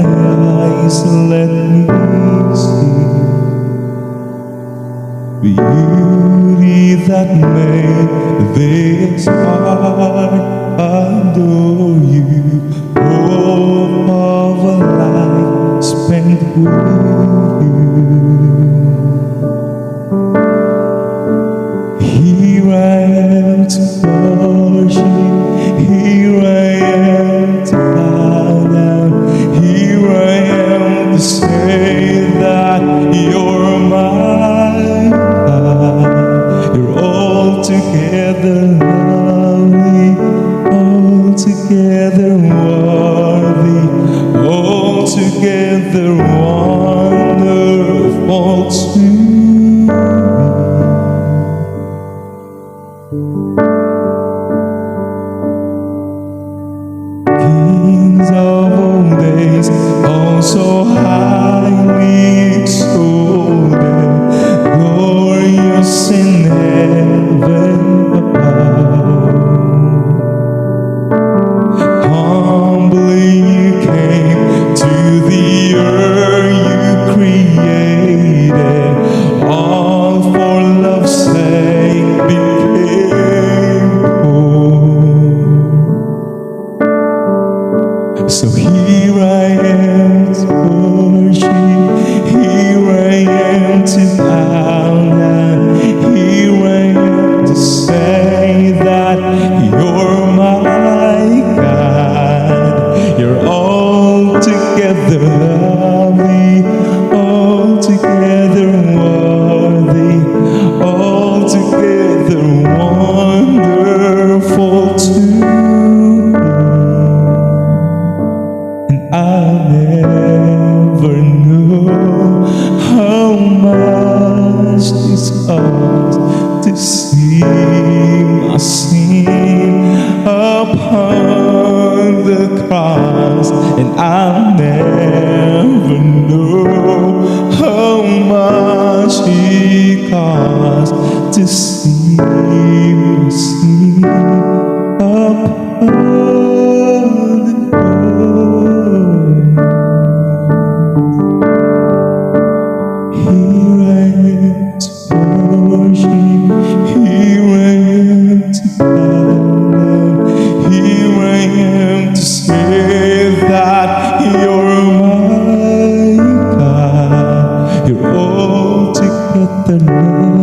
eyes, let me see beauty that made this heart adore you. Hope of a life spent with you. Here I am to worship, here I am to bow down, here I am to say that you're mine. You're altogether lovely, altogether worthy, altogether wonderful to me. Kings of old days, also highly exalted, glorious in heaven above. Humbly you came to the earth you created, all for love's sake became poor. So here I am to worship, here I am to bow down, here I am to say that you're my God. You're altogether lovely, altogether worthy, altogether wonderful to me. I never knew how much this cost to see my sin upon the cross, and I never knew how much it cost to see my sin upon the cross. Here I am to worship, here I am to bow down, here I am to say that you're my God. You're altogether lovely,